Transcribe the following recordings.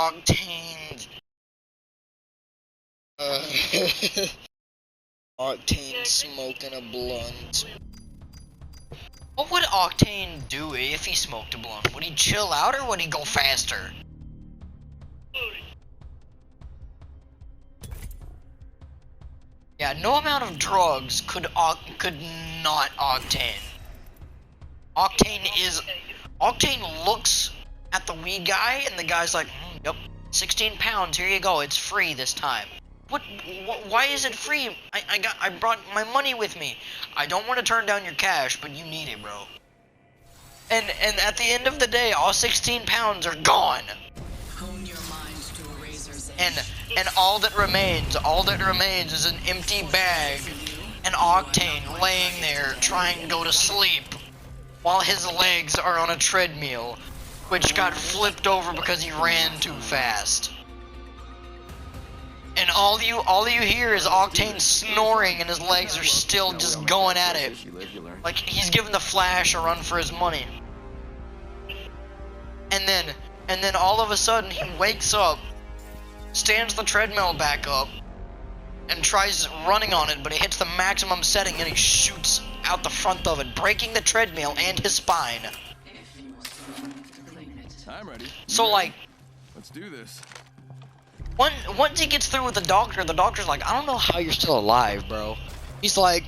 Octane. Octane smoking a blunt. What would Octane do if he smoked a blunt? Would he chill out or would he go faster? Yeah, no amount of drugs could not Octane. Octane looks at the weed guy and the guy's like, yep, 16 pounds, here you go, it's free this time. Why is it free? I brought my money with me. I don't want to turn down your cash, but you need it, bro. And at the end of the day, all 16 pounds are gone. Hone your mind to a razor's edge. And all that remains is an empty bag and Octane laying there trying to go to sleep while his legs are on a treadmill, which got flipped over because he ran too fast. And all you hear is Octane snoring and his legs are still just going at it. Like he's giving the Flash a run for his money. And then all of a sudden he wakes up, stands the treadmill back up, and tries running on it, but he hits the maximum setting and he shoots out the front of it, breaking the treadmill and his spine. I'm ready. So like, let's do this. Once he gets through with the doctor's like, I don't know how you're still alive, bro. He's like,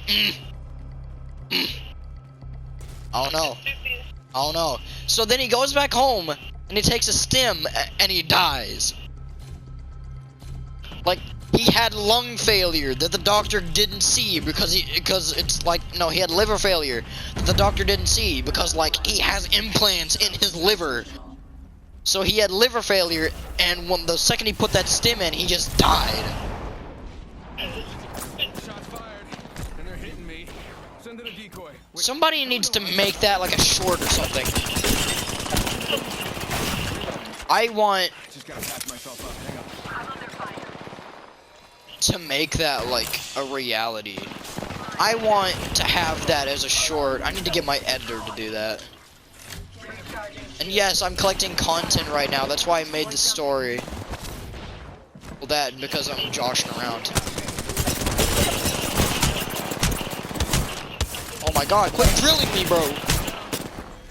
I don't know. So then he goes back home and he takes a stim and he dies. Like he had lung failure that the doctor didn't see because it's like, no, he had liver failure that the doctor didn't see because like he has implants in his liver. So he had liver failure, and when the second he put that stim in, he just died. Shots fired, and they're hitting me. Send in a decoy. Somebody needs to make that like a short or something. I want Just gotta patch myself up. Hang on. to make that like a reality. I want to have that as a short. I need to get my editor to do that. And yes, I'm collecting content right now. That's why I made the story. Well, that because I'm joshing around. Oh my god, quit drilling me, bro!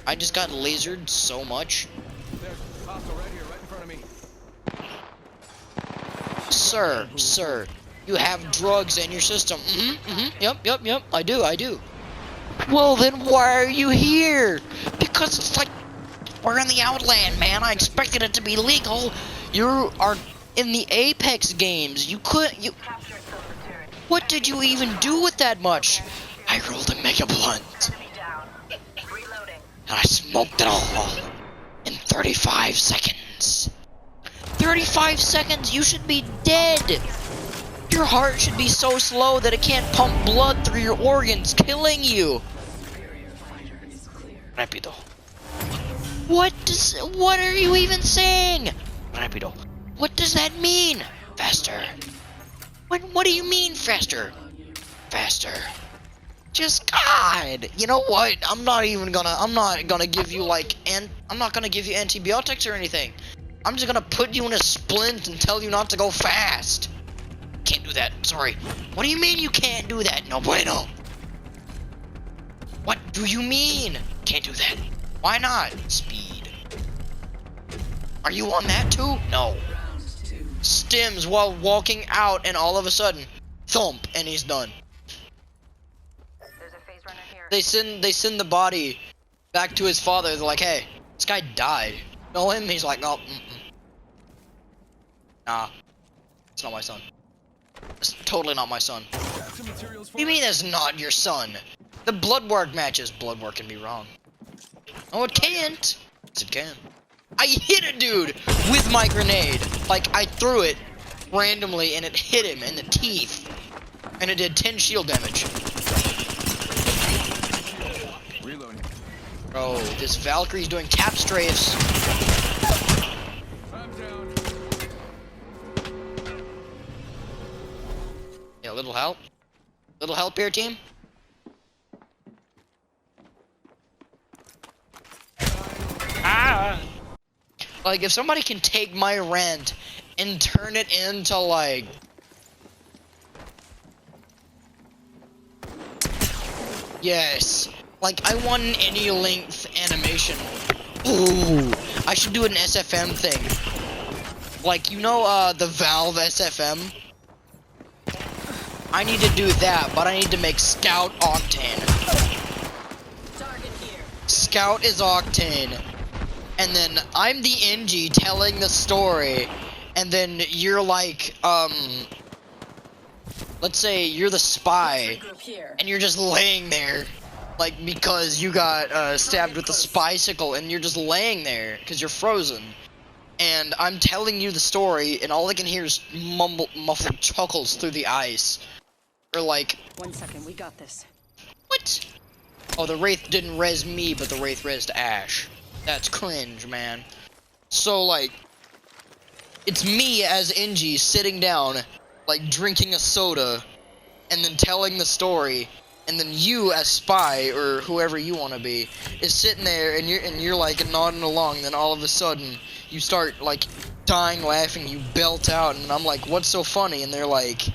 I just got lasered so much. There's hostile right here, right in front of me. Sir, you have drugs in your system. Yep, I do. Well, then why are you here? Because it's like, we're in the Outland, man. I expected it to be legal. You are in the Apex games. You couldn't, What did you even do with that much? I rolled a mega blunt. And I smoked it all in 35 seconds. 35 seconds? You should be dead. Your heart should be so slow that it can't pump blood through your organs, killing you. Rapido. What are you even saying? Rapido. What does that mean? Faster. What do you mean faster? Faster. Just God. You know what? I'm not gonna give you like I'm not gonna give you antibiotics or anything. I'm just gonna put you in a splint and tell you not to go fast. Can't do that. Sorry. What do you mean you can't do that? No bueno. What do you mean? Can't do that. Why not? Speed. Are you on that too? No. Stims while walking out and all of a sudden, thump, and he's done. There's a phase runner here. They send the body back to his father. They're like, hey, this guy died. Know him? He's like, oh, nah, it's not my son. It's totally not my son. What do you mean that's not your son? The blood work matches. Blood work can be wrong. Oh, it can't. Yes, it can. I hit a dude with my grenade. Like, I threw it randomly and it hit him in the teeth. And it did 10 shield damage. Reloading. Bro, this Valkyrie's doing cap strafes. I'm down. Yeah, little help. Little help here, team. Like, if somebody can take my rant and turn it into, like... Yes. Like, I want an any length animation. Ooh, I should do an SFM thing. Like, you know, the Valve SFM? I need to do that, but I need to make Scout Octane. Target here. Scout is Octane. And then I'm the NG telling the story. And then you're like, let's say you're the spy. Group here. And you're just laying there. Like, because you got stabbed with a spicicle, and you're just laying there because you're frozen. And I'm telling you the story, and all I can hear is muffled chuckles through the ice. Or like, 1 second, we got this. what? Oh, the Wraith didn't res me, but the Wraith resed Ash. That's cringe, man. So, like, it's me as NG sitting down, like, drinking a soda, and then telling the story. And then you, as spy, or whoever you want to be, is sitting there, and you're like nodding along. Then all of a sudden, you start like dying laughing. You belt out, and I'm like, "What's so funny?" And they're like,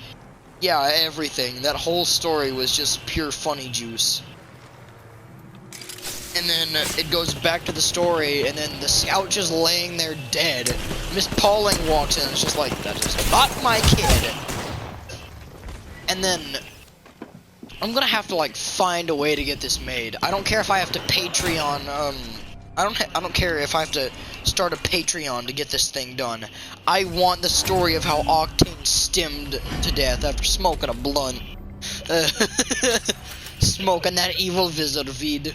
"Yeah, everything. That whole story was just pure funny juice." And then it goes back to the story, and then the scout just laying there dead. Miss Pauling walks in, and it's just like, "That is not my kid." And then I'm gonna have to like find a way to get this made. I don't care if I have to Patreon. I don't care if I have to start a Patreon to get this thing done. I want the story of how Octane stemmed to death after smoking a blunt. Smoking that evil visit vid.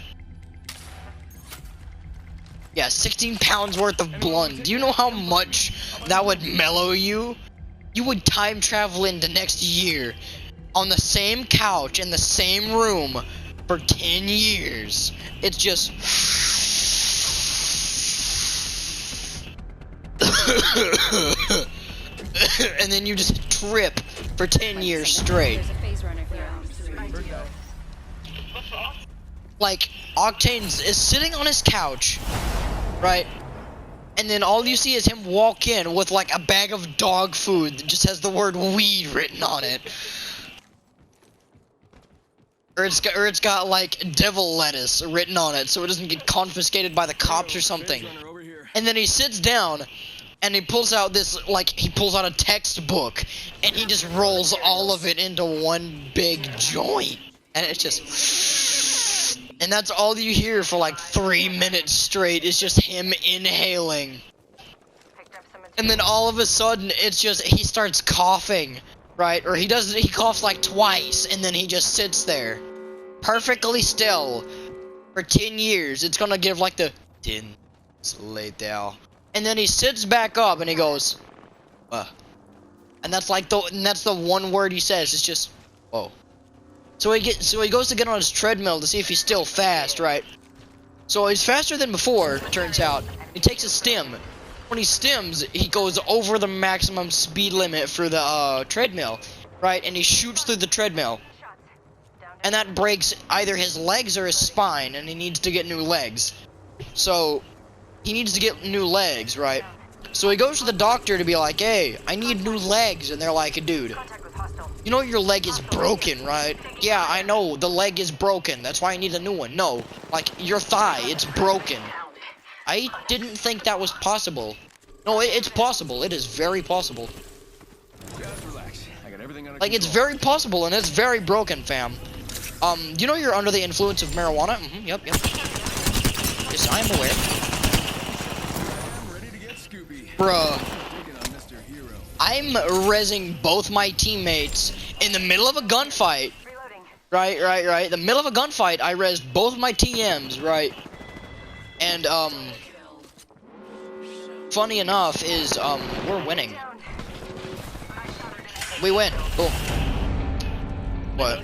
Yeah, 16 pounds worth of blunt. Do you know how much that would mellow you? You would time travel into next year on the same couch in the same room for 10 years. It's just... and then you just trip for 10 years straight. There's a phase runner here. Like, Octane is sitting on his couch, right? And then all you see is him walk in with like a bag of dog food that just has the word weed written on it. Or it's got like devil lettuce written on it so it doesn't get confiscated by the cops or something. And then he sits down and he pulls out this, like, he pulls out a textbook and he just rolls all of it into one big joint. And it's just... And that's all you hear for like 3 minutes straight is just him inhaling. And then all of a sudden it's just, he starts coughing, right? Or he coughs like twice and then he just sits there. Perfectly still. For 10 years. It's gonna give like the 10 later. And then he sits back up and he goes, and that's like that's the one word he says. It's just, whoa. So he goes to get on his treadmill to see if he's still fast, right? So he's faster than before, it turns out. He takes a stim. When he stims, he goes over the maximum speed limit for the treadmill, right? And he shoots through the treadmill. And that breaks either his legs or his spine, and he needs to get new legs. So he needs to get new legs, right? So he goes to the doctor to be like, "Hey, I need new legs." And they're like, "Dude, you know your leg is broken, right?" "Yeah, I know, the leg is broken. That's why I need a new one." "No, like, your thigh, it's broken." I didn't think that was possible. No, it's possible. It is very possible. Just relax. I got everything under Like, it's very possible, and it's very broken, fam. You know you're under the influence of marijuana? Yep. Yes, I am aware. I'm ready to get Scoopy. Bruh. Taking on Mr. Hero. I'm rezzing both my teammates in the middle of a gunfight. Right. The middle of a gunfight, I rezzed both my TMs, right? And, funny enough is, we're winning. We win. Cool. What?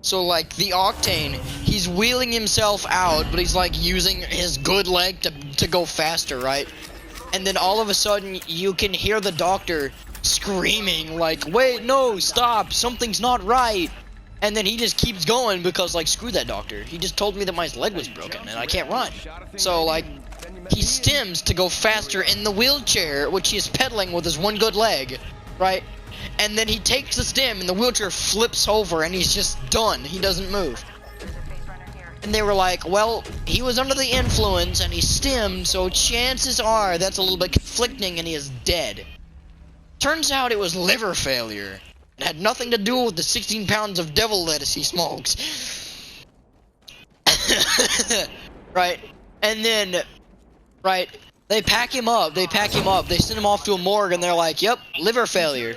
So, like, the Octane, he's wheeling himself out, but he's, like, using his good leg to go faster, right? And then all of a sudden, you can hear the doctor screaming, like, "Wait, no, stop, something's not right." And then he just keeps going because, like, screw that doctor. He just told me that my leg was broken and I can't run. So, like, he stims to go faster in the wheelchair, which he is pedaling with his one good leg, right? And then he takes the stim and the wheelchair flips over and he's just done. He doesn't move. There's a phase runner here. And they were like, well, he was under the influence and he stimmed, so chances are that's a little bit conflicting and he is dead. Turns out it was liver failure. It had nothing to do with the 16 pounds of devil lettuce he smokes. Right? And then, right, they pack him up, they send him off to a morgue and they're like, yep, liver failure.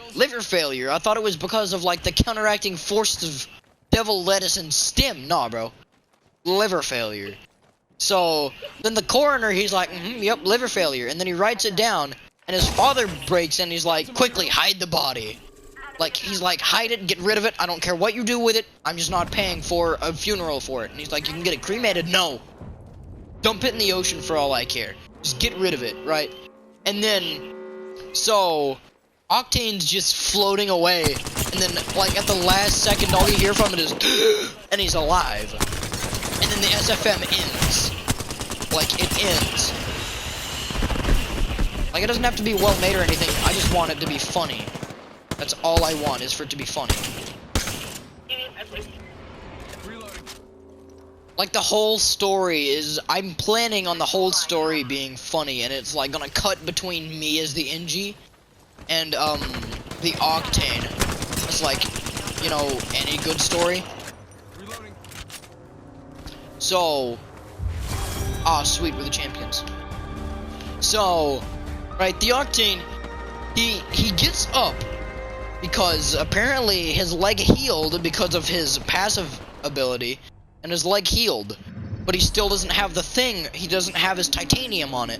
I thought it was because of, like, the counteracting forces of devil lettuce and stim. Nah, bro. Liver failure. So, then the coroner, he's like, yep, liver failure. And then he writes it down, and his father breaks in, he's like, quickly, hide the body. Like, he's like, hide it, get rid of it, I don't care what you do with it, I'm just not paying for a funeral for it. And he's like, you can get it cremated? No. Dump it in the ocean for all I care. Just get rid of it, right? And then, so, Octane's just floating away, and then, like, at the last second, all you hear from it is, and he's alive. And then the SFM ends. Like, it ends. Like, it doesn't have to be well made or anything, I just want it to be funny. That's all I want, is for it to be funny. Like, the whole story is, I'm planning on the whole story being funny, and it's, like, gonna cut between me as the NG, and, the Octane. It's like, you know, any good story. So, sweet, we're the champions. So, right, the Octane, he gets up, because apparently his leg healed because of his passive ability, and his leg healed, but he still doesn't have the thing, he doesn't have his titanium on it.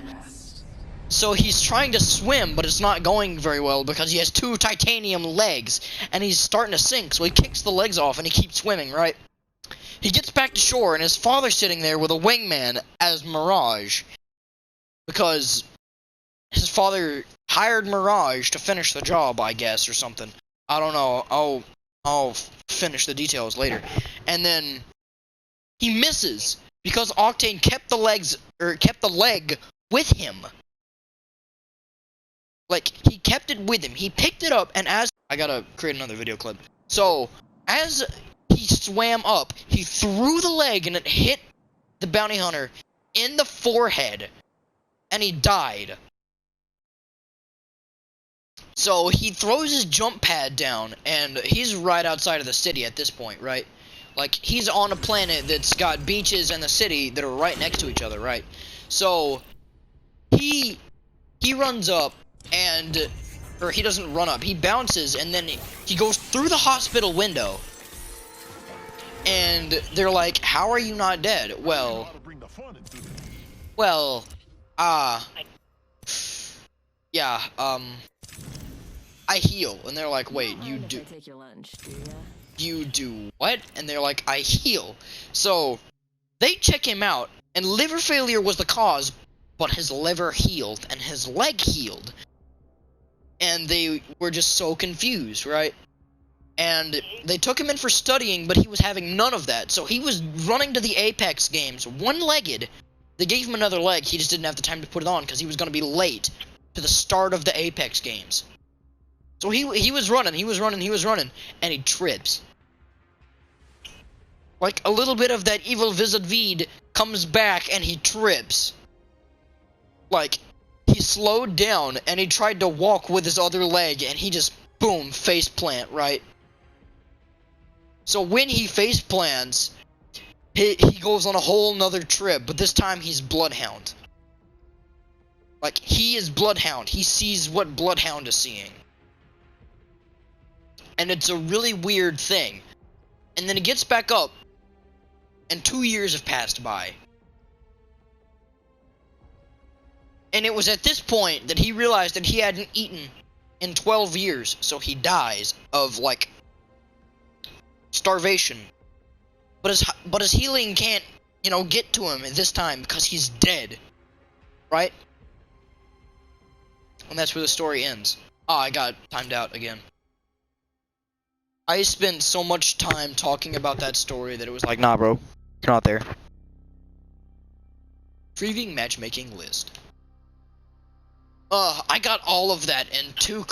So he's trying to swim, but it's not going very well because he has 2 titanium legs, and he's starting to sink, so he kicks the legs off and he keeps swimming, right? He gets back to shore, and his father's sitting there with a wingman as Mirage, because his father hired Mirage to finish the job, I guess, or something. I don't know. I'll finish the details later. And then he misses because Octane kept the leg with him. Like, he kept it with him. He picked it up, and as I gotta create another video clip. So, as he swam up, he threw the leg and it hit the bounty hunter in the forehead, and he died. So he throws his jump pad down, and he's right outside of the city at this point, right? Like, he's on a planet that's got beaches and the city that are right next to each other, right? So he runs up, and or he doesn't run up, he bounces, and then he goes through the hospital window. And they're like, how are you not dead? Well, yeah, I heal. And they're like, wait, you do... Take your lunch, do ya? You do what? And they're like, I heal. So, they check him out, and liver failure was the cause, but his liver healed, and his leg healed. And they were just so confused, right? And they took him in for studying, but he was having none of that. So he was running to the Apex games, one-legged. They gave him another leg, he just didn't have the time to put it on, because he was going to be late to the start of the Apex games. So he was running, and he trips. Like, a little bit of that evil vis-a-vis comes back, and he trips. Like, he slowed down, and he tried to walk with his other leg, and he just, boom, face plant, right? So when he face plants, he goes on a whole nother trip, but this time he's Bloodhound. Like, he is Bloodhound. He sees what Bloodhound is seeing. And it's a really weird thing. And then he gets back up, and 2 years have passed by. And it was at this point that he realized that he hadn't eaten in 12 years, so he dies of, like, starvation. But his healing can't, you know, get to him at this time because he's dead. Right? And that's where the story ends. Ah, I got timed out again. I spent so much time talking about that story that it was like, nah, bro, you're not there. Retrieving matchmaking list. I got all of that in 2